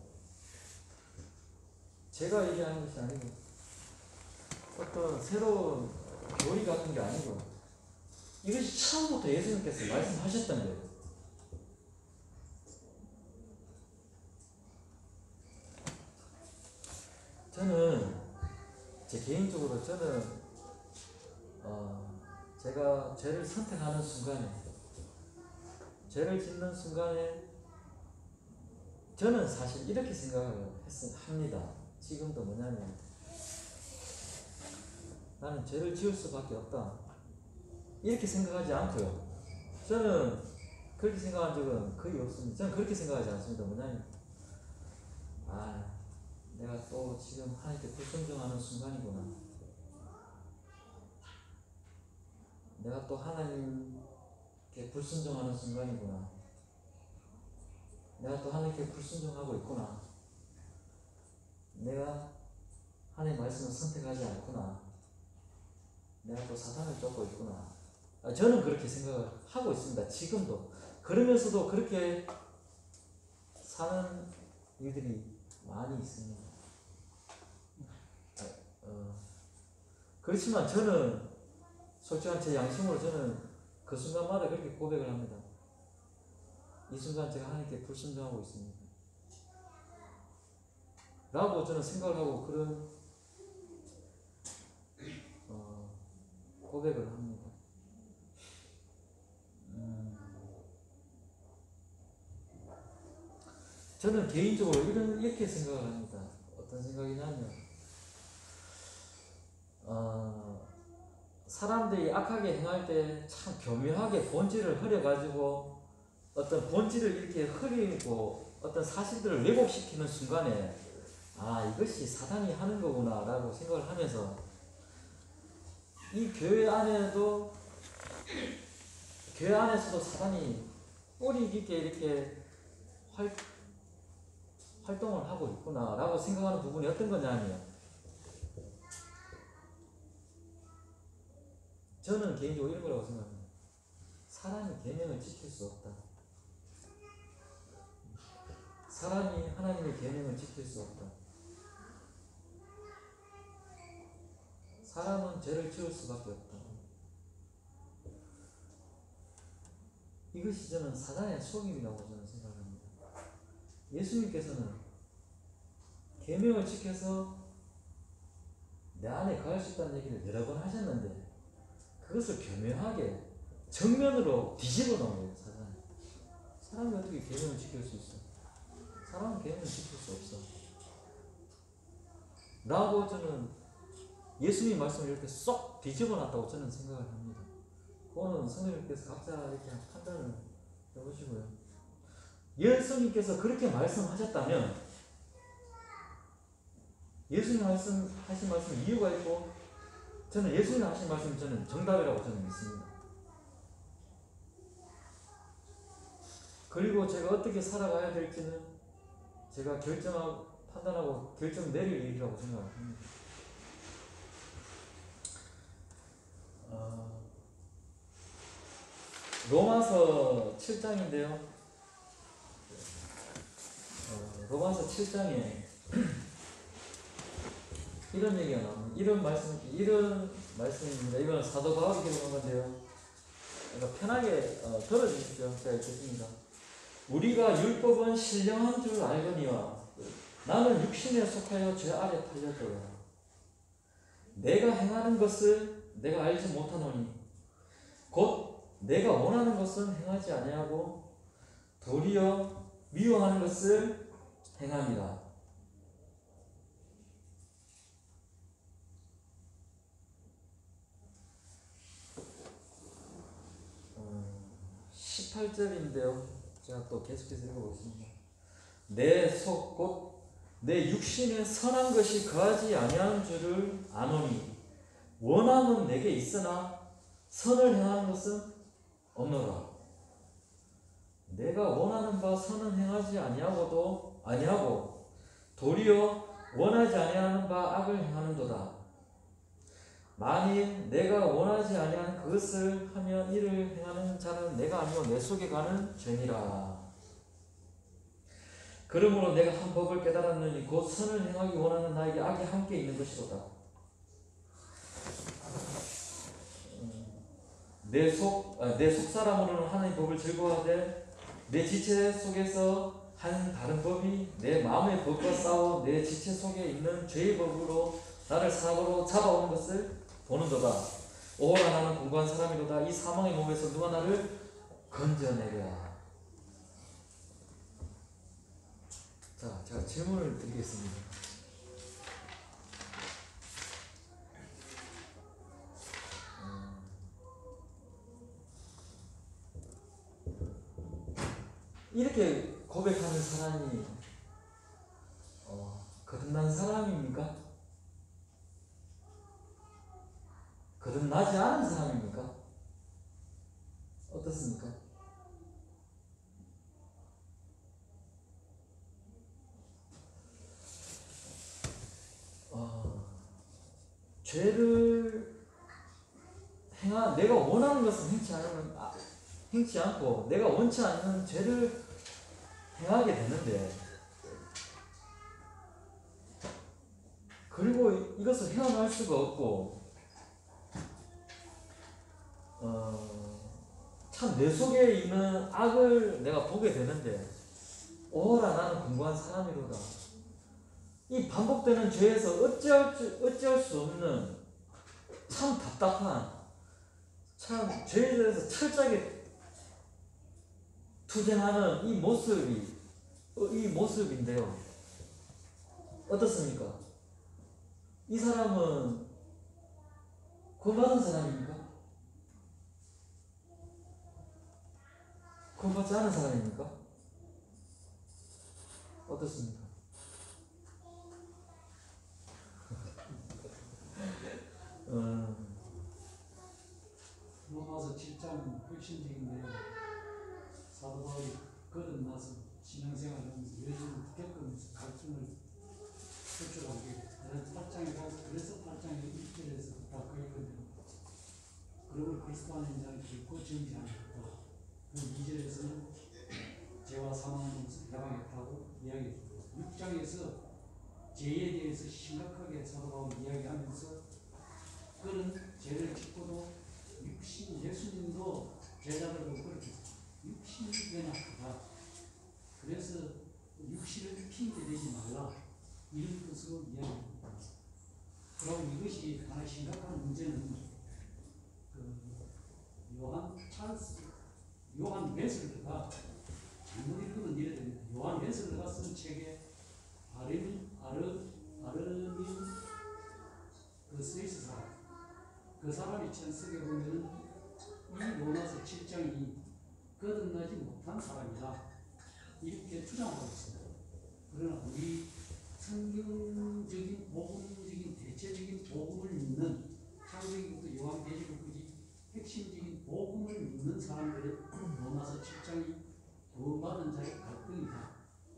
제가 얘기하는 것이 아니고 어떤 새로운 교리 같은 게 아니고 이것이 처음부터 예수님께서 말씀하셨던 거예요. 저는 제 개인적으로 제가 죄를 선택하는 순간에 죄를 짓는 순간에 저는 사실 이렇게 생각을 합니다. 지금도 뭐냐면 나는 죄를 지을 수밖에 없다 이렇게 생각하지 않고요. 저는 그렇게 생각한 적은 거의 없습니다. 저는 그렇게 생각하지 않습니다. 뭐냐면 내가 또 지금 하나님께 불순종하는 순간이구나. 내가 또 하나님께 불순종하는 순간이구나. 내가 또 하나님께 불순종하고 있구나. 내가 하나님의 말씀을 선택하지 않구나. 내가 또 사탄을 쫓고 있구나. 저는 그렇게 생각을 하고 있습니다. 지금도. 그러면서도 그렇게 사는 일들이 많이 있습니다. 그렇지만 저는 솔직한 제 양심으로 저는 그 순간마다 그렇게 고백을 합니다. 이 순간 제가 하나님께 불순종하고 있습니다. 라고 저는 생각을 하고 그런 고백을 합니다. 저는 개인적으로 이렇게 생각을 합니다. 어떤 생각이냐면 사람들이 악하게 행할 때 참 교묘하게 본질을 흐려가지고 어떤 본질을 이렇게 흐리고 어떤 사실들을 왜곡시키는 순간에 이것이 사단이 하는 거구나 라고 생각을 하면서 이 교회 안에서도 사단이 뿌리 깊게 이렇게 활동을 하고 있구나 라고 생각하는 부분이 어떤 거냐면 저는 개인적으로 이런 거라고 생각합니다. 사람이 계명을 지킬 수 없다. 사람이 하나님의 계명을 지킬 수 없다. 사람은 죄를 지을 수밖에 없다. 이것이 저는 사단의 속임이라고 저는 생각합니다. 예수님께서는 계명을 지켜서 내 안에 거할 수 있다는 얘기를 여러 번 하셨는데 그것을 교묘하게 정면으로 뒤집어 놓은 거예요. 사람이 어떻게 계명을 지킬 수 있어? 사람은 계명을 지킬 수 없어 라고 저는 예수님 말씀을 이렇게 쏙 뒤집어 놨다고 저는 생각을 합니다. 그거는 성령님께서 각자 이렇게 판단을 해보시고요. 예수님께서 그렇게 말씀하셨다면 예수님 하신 말씀 이유가 있고 저는 예수님 하신 말씀이 저는 정답이라고 저는 믿습니다. 그리고 제가 어떻게 살아가야 될지는 제가 판단하고 결정 내릴 일이라고 생각합니다. 로마서 7장인데요. 로마서 7장에 이런 얘기가 나옵니다. 이런 말씀입니다. 이건 사도 바울이 기록한 건데요. 그러니까 편하게 들어주십시오. 제가 읽겠습니다. 우리가 율법은 신령한 줄 알거니와 나는 육신에 속하여 죄 아래 팔렸도다. 내가 행하는 것을 내가 알지 못하노니 곧 내가 원하는 것은 행하지 아니하고 도리어 미워하는 것을 행합니다. 18절인데요. 제가 또 계속해서 읽어보겠습니다. 내 속 곧 내 육신에 선한 것이 거하지 아니하는 줄을 아노니 원함은 내게 있으나 선을 행하는 것은 없노라. 내가 원하는 바 선은 행하지 아니하고 도리어 원하지 아니하는 바 악을 행하는도다. 만일 내가 원하지 아니한 그것을 하며 이를 행하는 자는 내가 아니요 내 속에 가는 죄니라. 그러므로 내가 한 법을 깨달았느니 곧 선을 행하기 원하는 나에게 악이 함께 있는 것이로다. 내 속 사람으로는 하나님의 법을 즐거워하되 내 지체 속에서 한 다른 법이 내 마음의 법과 싸워 내 지체 속에 있는 죄의 법으로 나를 사고로 잡아오는 것을 보는도다. 오호라 나는 공고한 사람이로다. 이 사망의 몸에서 누가 나를 건져내랴. 자, 제가 질문을 드리겠습니다. 이렇게 고백하는 사람이 거듭난 사람입니까? 거듭나지 않은 사람입니까? 어떻습니까? 죄를 내가 원하는 것은 행치 않고 내가 원치 않는 죄를 행하게 되는데, 그리고 이것을 헤어날 수가 없고 참 내 속에 있는 악을 내가 보게 되는데, 오라 나는 공고한 사람이로다. 이 반복되는 죄에서 어찌할 수 없는 참 답답한, 참 죄에 대해서 철저하게 투쟁하는 이 모습인데요. 어떻습니까? 이 사람은 구원받은 사람입니까? 구원받지 않은 사람입니까? 어떻습니까? 로마서 7장 핵심적인 내용, 사도 바울이 거듭나서 신앙생활하면서 요즘 겪으면서 갈증을 표출하게. 그래서 8장의 1절에서 다 그랬거든요. 그러므로 그리스도 안에 있는 자는 결코 정지 않았다. 그 2절에서는 죄와 사망은 해방했다고 이야기했고, 6장에서 죄에 대해서 심각하게 사도 바울이 이야기하면서 그런 죄를 짓고도 예수님도 제자들을 그렇게 육신이 왜 나쁘다. 그래서 육신을 핑계대지 말라. 이런 뜻으로 이야기합니다. 그럼 이것이 하나의 심각한 문제는 요한 웨슬러가 잘못 읽으면 이래 됩니다. 요한 웨슬러가 쓴 책에 아르민 그 스위스 사람, 그 사람이 책에 보면은 이 로마서 7장이 거듭나지 못한 사람이다 이렇게 주장하고 있습니다. 그러나 우리 성경적인 복음적인 대체적인 복음을 믿는 창세기부터 요한계시록까지 핵심적인 복음을 믿는 사람들의 로마서 7장이 구원받은 자의 갈등이다,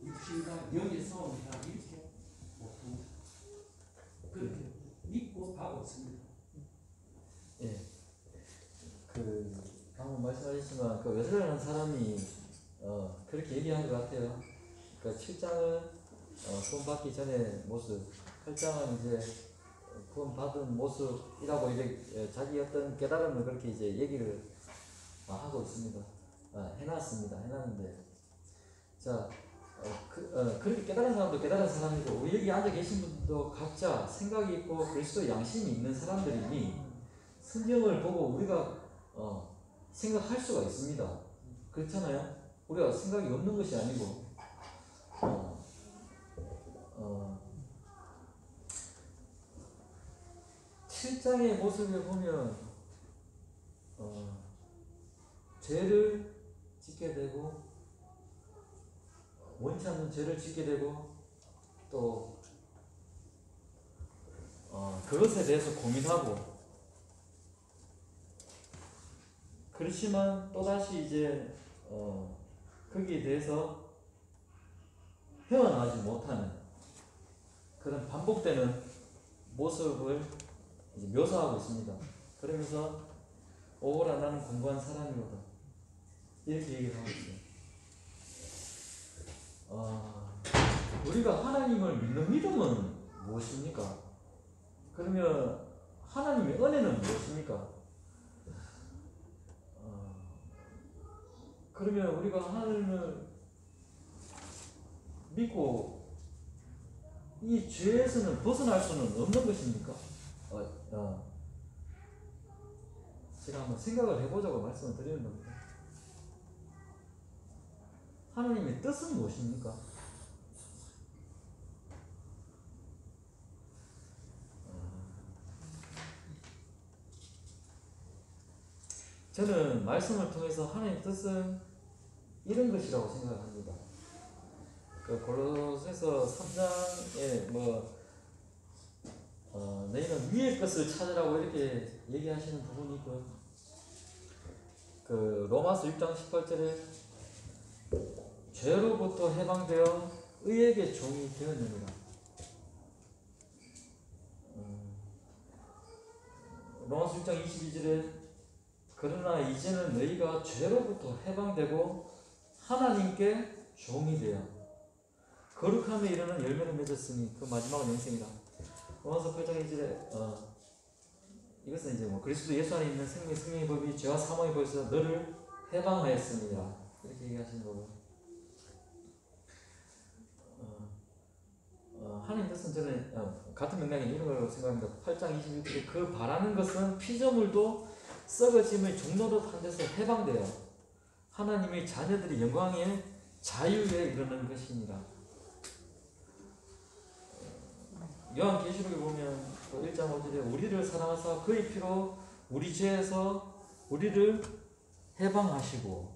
육신과 영의 싸움이다, 이렇게 보통 그렇게 믿고 가고 있습니다. 예. 방금 말씀하셨지만 그 웨슬러라는 사람이 그렇게 얘기한 것 같아요. 그러니까 7장은 구원받기 전의 모습, 8장은 이제 구원받은 모습이라고 이제 자기 어떤 깨달음을 그렇게 이제 얘기를 하고 있습니다. 해놨는데, 자, 그렇게 깨달은 사람도 깨달은 사람이고, 우리 여기 앉아 계신 분도 각자 생각이 있고 그리스도 양심이 있는 사람들이니 성경을 보고 우리가 생각할 수가 있습니다. 그렇잖아요? 우리가 생각이 없는 것이 아니고, 7장의 모습을 보면 죄를 짓게 되고 원치 않는 죄를 짓게 되고 또 그것에 대해서 고민하고 그렇지만 또다시 이제 거기에 대해서 헤어나지 못하는 그런 반복되는 모습을 이제 묘사하고 있습니다. 그러면서 오호라 나는 공고한 사람이거든 이렇게 얘기를 하고 있어요. 우리가 하나님을 믿는 믿음은 무엇입니까? 그러면 하나님의 은혜는 무엇입니까? 그러면 우리가 하나님을 믿고 이 죄에서는 벗어날 수는 없는 것입니까? 제가 한번 생각을 해보자고 말씀을 드리는 겁니다. 하나님의 뜻은 무엇입니까? 저는 말씀을 통해서 하나님의 뜻은 이런 것이라고 생각합니다. 그 골로새서 3장에 너희는 위의 것을 찾으라고 이렇게 얘기하시는 부분이 있고요. 그 로마서 6장 18절에 죄로부터 해방되어 의에게 종이 되었느니라. 로마서 6장 22절에 그러나 이제는 너희가 죄로부터 해방되고 하나님께 종이 되어 거룩함에 이르는 열매를 맺었으니 그 마지막은 영생이다. 로마서 8장 2절에 이것은 이제 그리스도 예수 안에 있는 생명의 법이 죄와 사망의 법에서 너를 해방하였습니다. 이렇게 얘기하시는 거고요. 하나님 뜻은 저는 같은 맥락에 이런 걸 생각합니다. 8장 26절에 그 바라는 것은 피조물도 썩어짐의 종로로 한 데서 해방되어 하나님의 자녀들이 영광의 자유에 이르는 것이니라. 요한계시록에 보면 1장 5절에 우리를 사랑하사 그의 피로 우리 죄에서 우리를 해방하시고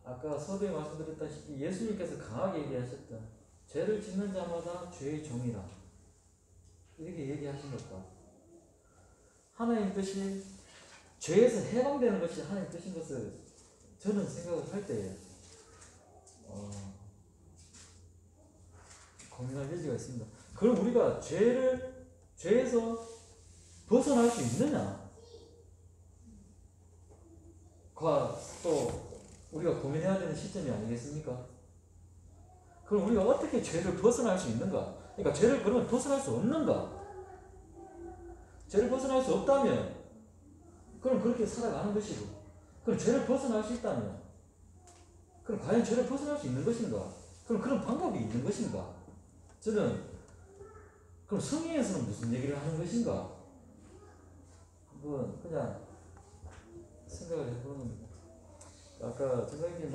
아까 서두에 말씀드렸다시피 예수님께서 강하게 얘기하셨다. 죄를 짓는 자마다 죄의 종이라 이렇게 얘기하신 것과 하나님 뜻이 죄에서 해방되는 것이 하나님 뜻인 것을 저는 생각을 할 때에 고민할 여지가 있습니다. 그럼 우리가 죄에서 벗어날 수 있느냐? 또 우리가 고민해야 되는 시점이 아니겠습니까? 그럼 우리가 어떻게 죄를 벗어날 수 있는가? 그러니까 죄를 그러면 벗어날 수 없는가? 죄를 벗어날 수 없다면 그럼 그렇게 살아가는 것이고, 그럼 죄를 벗어날 수 있다면 그럼 과연 죄를 벗어날 수 있는 것인가? 그럼 그런 방법이 있는 것인가? 저는 그럼 성경에서는 무슨 얘기를 하는 것인가? 한번 그냥 생각을 해보는 겁니다. 아까 전사님이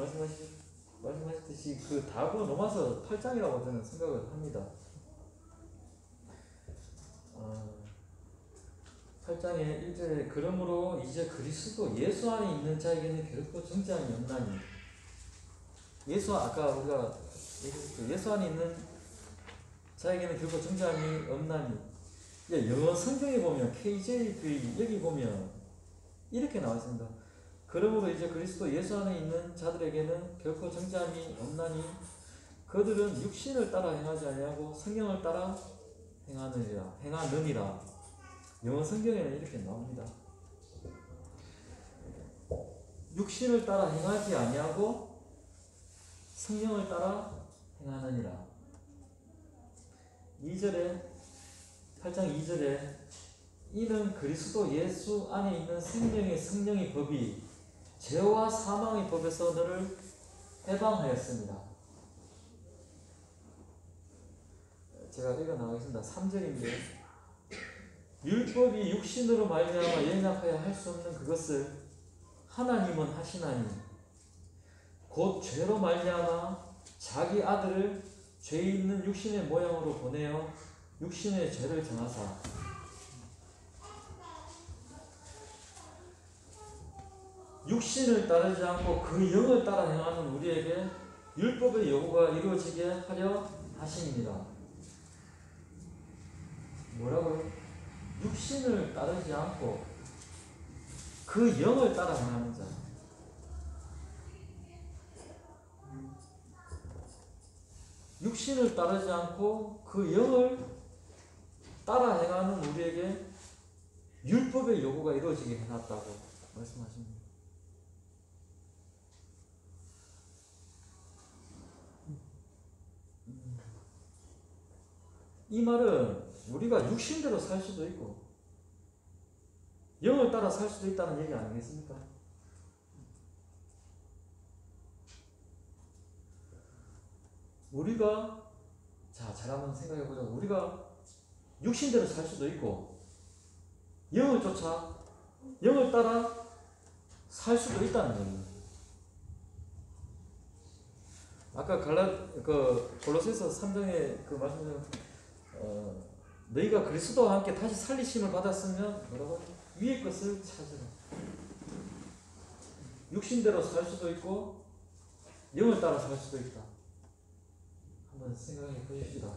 말씀하셨듯이 그 답은 로마서 8장이라고 저는 생각을 합니다. 8장의 1절에 그러므로 이제 그리스도 예수 안에 있는 자에게는 결코 정죄함이 없나니 아까 우리가 얘기했죠. 예수 안에 있는 자에게는 결코 정죄함이 없나니 영어 성경에 보면 KJV 여기 보면 이렇게 나와 있습니다. 그러므로 이제 그리스도 예수 안에 있는 자들에게는 결코 정죄함이 없나니 그들은 육신을 따라 행하지 아니하고 성령을 따라 행하느니라. 영어 성경에는 이렇게 나옵니다. 육신을 따라 행하지 아니하고 성령을 따라 행하느니라. 8장 2절에 이는 그리스도 예수 안에 있는 생명의 성령의 법이 죄와 사망의 법에서 너를 해방하였습니다. 제가 읽어 나가겠습니다. 3절인데 율법이 육신으로 말미암아 연약하여 할 수 없는 그것을 하나님은 하시나니 곧 죄로 말미암아 자기 아들을 죄 있는 육신의 모양으로 보내어 육신의 죄를 정하사 육신을 따르지 않고 그 영을 따라 행하는 우리에게 율법의 요구가 이루어지게 하려 하심입니다. 뭐라고요? 육신을 따르지 않고 그 영을 따라 행하는 자. 육신을 따르지 않고 그 영을 따라 행하는 우리에게 율법의 요구가 이루어지게 해놨다고 말씀하십니다. 이 말은 우리가 육신대로 살 수도 있고 영을 따라 살 수도 있다는 얘기 아니겠습니까? 우리가 잘 한번 생각해보자. 우리가 육신대로 살 수도 있고 영을 쫓아 영을 따라 살 수도 있다는 얘기입니다. 아까 골로새서 3장에 그 말씀대로 너희가 그리스도와 함께 다시 살리심을 받았으면 뭐라고? 위의 것을 찾으라. 육신대로 살 수도 있고 영을 따라 살 수도 있다. 한번 생각해 보십시다.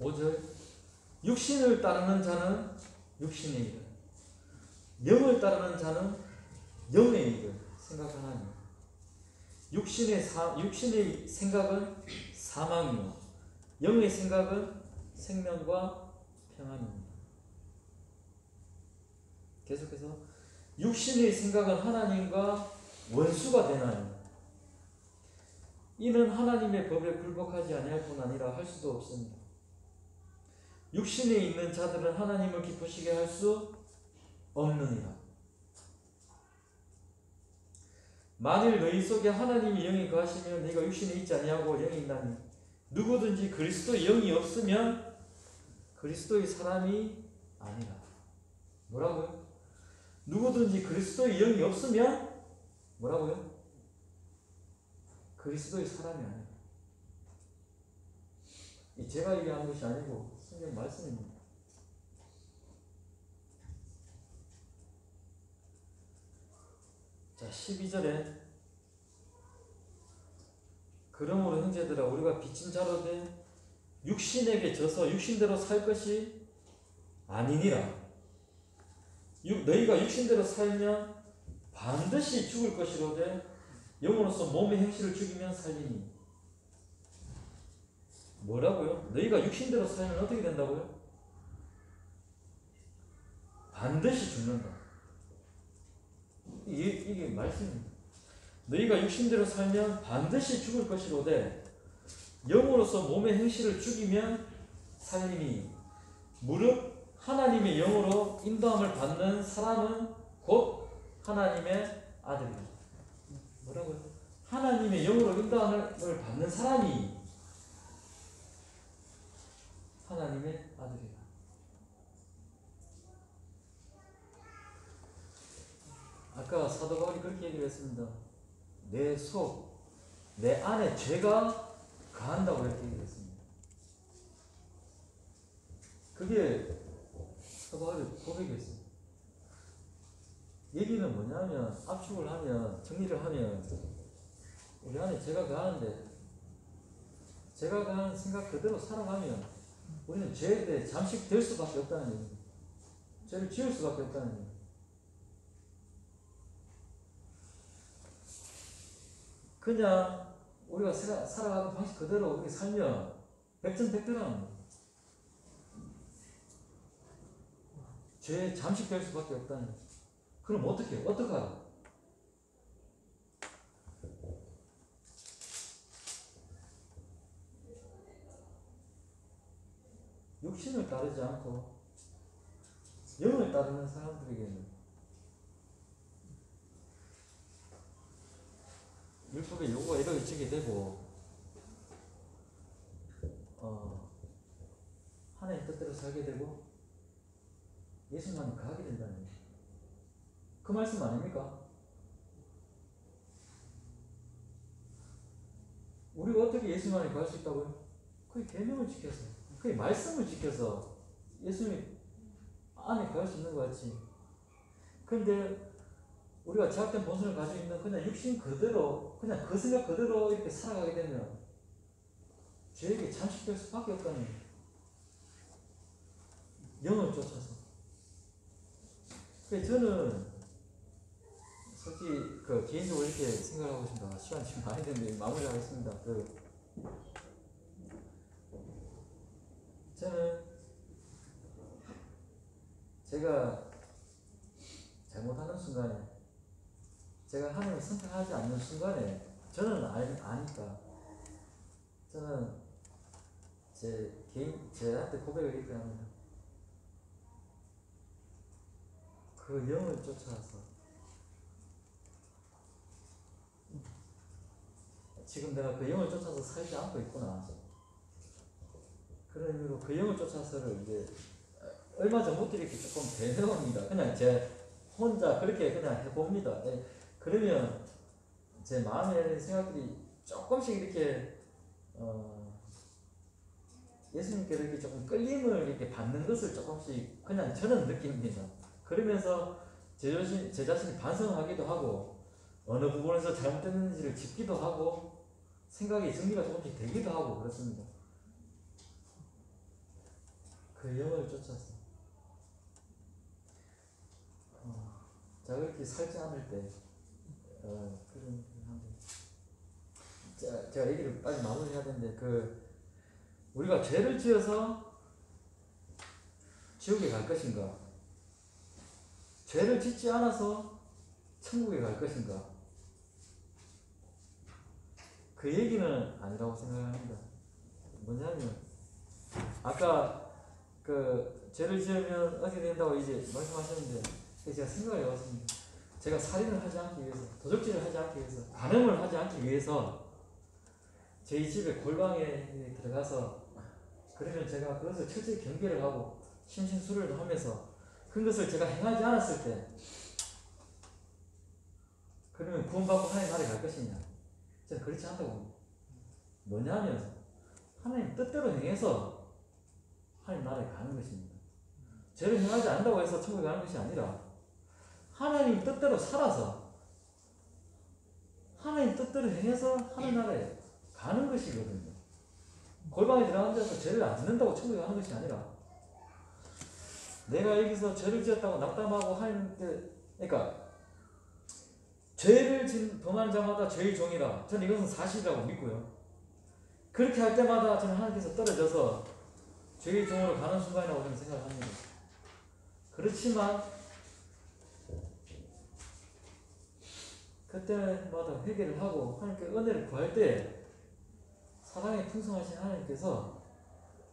5절 육신을 따르는 자는 육신의 일을, 영을 따르는 자는 영의 일을 생각하나니 육신의 생각은 사망이요 영의 생각은 생명과 평안입니다. 계속해서 육신의 생각은 하나님과 원수가 되나니 이는 하나님의 법에 굴복하지 아니할 뿐 아니라 할 수도 없습니다. 육신에 있는 자들은 하나님을 기쁘시게 할 수 없느니라. 만일 너희 속에 하나님의 영이 거하시면 너희가 육신에 있지 아니하고 영이 있나니 누구든지 그리스도의 영이 없으면 그리스도의 사람이 아니라. 뭐라고요? 누구든지 그리스도의 영이 없으면 뭐라고요? 그리스도의 사람이 아니라. 제가 얘기한 것이 아니고 성경 말씀입니다. 자, 12절에 그러므로 형제들아 우리가 빚진 자로 된 육신에게 져서 육신대로 살 것이 아니니라. 너희가 육신대로 살면 반드시 죽을 것이로되 영으로서 몸의 행실을 죽이면 살리니. 뭐라고요? 너희가 육신대로 살면 어떻게 된다고요? 반드시 죽는다. 이게 말씀입니다. 너희가 육신대로 살면 반드시 죽을 것이로되 영으로서 몸의 행실을 죽이면 살리니. 무릇 하나님의 영으로 인도함을 받는 사람은 곧 하나님의 아들이다. 뭐라고요? 하나님의 영으로 인도함을 받는 사람이 하나님의 아들이다. 아까 사도 바울이 그렇게 얘기를 했습니다. 내 속, 내 안에 죄가 가한다고 이렇게 얘기를 했습니다. 그게 사도 바울이 고백이었습니다. 얘기는 뭐냐면 압축을 하면 정리를 하면 우리 안에 죄가 가하는데 죄가 가하는 생각 그대로 살아가면 우리는 죄에 대해 잠식될 수밖에 없다는 얘기입니다. 죄를 지을 수밖에 없다는 얘기입니다. 그냥 우리가 살아가는 방식 그대로 우리 살면 백전백패라는 죄에 잠식될 수밖에 없다는 거예요. 그럼 어떻게 해요? 어떡하라? 육신을 따르지 않고 영을 따르는 사람들에게는 율법의 요구가 이루어지게 되고 하나님 뜻대로 살게 되고 예수님만 가게 된다는 거예요. 그 말씀 아닙니까? 우리가 어떻게 예수님만에 갈 수 있다고요? 그의 계명을 지켜서, 그의 말씀을 지켜서 예수님 안에 갈 수 있는 것 같지. 그런데 우리가 제약된 본성을 가지고 있는 그냥 육신 그대로, 그냥 그 생각 그대로 이렇게 살아가게 되면 죄에게 잠식될 수밖에 없다는 영을 쫓아서. 그래서 저는 솔직히 그 개인적으로 이렇게 생각하고 있습니다. 시간 지금 많이 됐는데 마무리하겠습니다. 저는 제가 잘못하는 순간에, 제가 하나님을 선택하지 않는 순간에 저는 아니까 저는 제한테 고백을 이렇게 합니다. 그 영을 쫓아서 지금 내가 그 영을 쫓아서 살지 않고 있구나. 그런 의미로 그 영을 쫓아서를 이제 얼마 전부터 이렇게 조금 배워봅니다. 그냥 제 혼자 그렇게 그냥 해봅니다. 그러면 제 마음에 생각들이 조금씩 이렇게 예수님께 이렇게 조금 끌림을 이렇게 받는 것을 조금씩 그냥 저는 느낍니다. 그러면서 제 자신이 반성하기도 하고 어느 부분에서 잘못됐는지를 짚기도 하고 생각이 정리가 조금씩 되기도 하고 그렇습니다. 그 영을 쫓아서 자 그렇게 살지 않을 때 그런 제가 얘기를 빨리 마무리해야 되는데 우리가 죄를 지어서 지옥에 갈 것인가, 죄를 짓지 않아서 천국에 갈 것인가, 그 얘기는 아니라고 생각합니다. 뭐냐면 아까 죄를 지으면 어떻게 된다고 이제 말씀하셨는데 제가 생각을 해봤습니다. 제가 살인을 하지 않기 위해서, 도적질을 하지 않기 위해서, 간음을 하지 않기 위해서 저희 집에 골방에 들어가서 그러면 제가 그것을 철저히 경계를 하고 심신수련을 하면서 그것을 제가 행하지 않았을 때 그러면 구원받고 하나님 나라에 갈 것이냐? 저는 그렇지 않다고 봅니다. 뭐냐면 하나님 뜻대로 행해서 하나님 나라에 가는 것입니다. 죄를 행하지 않는다고 해서 천국에 가는 것이 아니라 하나님 뜻대로 살아서 하나님 뜻대로 행해서 하나님 나라에 가는 것이거든요. 골방에 들어앉아서 죄를 안 짓는다고 천국에 가는 것이 아니라 내가 여기서 죄를 지었다고 낙담하고 하나님께, 그러니까 죄를 범하는 자마다 죄의 종이라, 저는 이것은 사실이라고 믿고요. 그렇게 할 때마다 저는 하나님께서 떨어져서 죄의 종으로 가는 순간이라고 저는 생각합니다. 그렇지만 그때마다 회개를 하고 하나님께 은혜를 구할 때 사랑에 풍성하신 하나님께서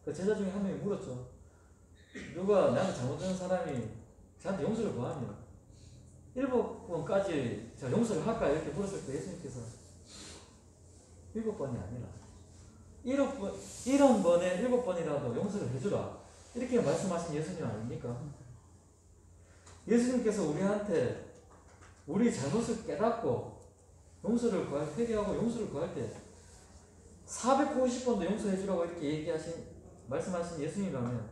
그 제자 중에 한 명이 물었죠. 누가 나한테 잘못된 사람이 저한테 용서를 구하면 7번까지 제가 용서를 할까? 이렇게 물었을 때 예수님께서 7번이 아니라 1번에 7번이라도 용서를 해주라. 이렇게 말씀하신 예수님 아닙니까? 예수님께서 우리한테 우리 잘못을 깨닫고 용서를 회개하고 용서를 구할 때 490번도 용서해 주라고 이렇게 말씀하신 예수님이라면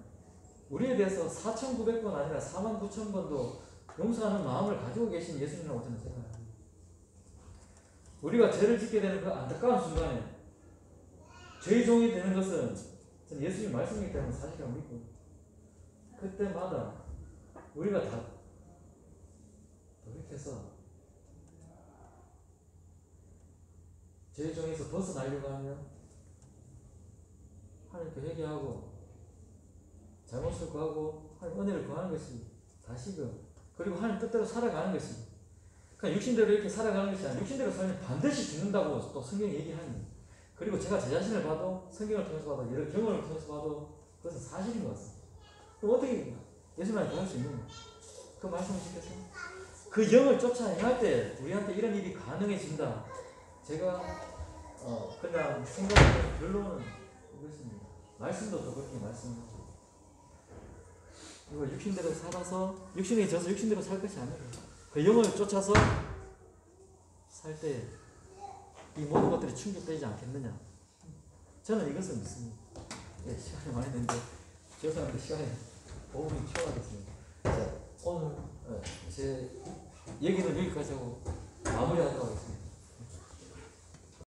우리에 대해서 4,900번 아니라 49,000번도 용서하는 마음을 가지고 계신 예수님이라고 저는 생각합니다. 우리가 죄를 짓게 되는 그 안타까운 순간에 죄의 종이 되는 것은 저는 예수님 말씀이기 때문에 사실이라고 믿고 그때마다 우리가 다 돌이켜서 죄의 종에서 벗어나려고 하면 하나님께 회개하고 잘못을 구하고 하나님 은혜를 구하는 것이 다시금 그리고 하나님 뜻대로 살아가는 것이 그냥 육신대로 이렇게 살아가는 것이 아니라 육신대로 살면 반드시 죽는다고 또 성경이 얘기하니 그리고 제가 제 자신을 봐도 성경을 통해서 봐도 여러 경험을 통해서 봐도 그것은 사실인 것 같습니다. 그럼 어떻게 예수님한테 구할 수 있느냐? 그 말씀을 지켜서 그 영을 쫓아 행할 때 우리한테 이런 일이 가능해진다. 제가 그냥 생각하는 결론은 이것입니다. 말씀도 또 그렇게 말씀하죠. 이거 육신대로 살아서 육신에 져서 육신대로 살 것이 아니라 그 영을 쫓아서 살 때 이 모든 것들이 충족되지 않겠느냐. 저는 이것을 믿습니다. 예, 시간이 많이 됐는데 죄송합니다. 시간이 5분이 초과됐습니다. 자, 오늘 제 얘기는 여기까지 하고 마무리하도록 하겠습니다.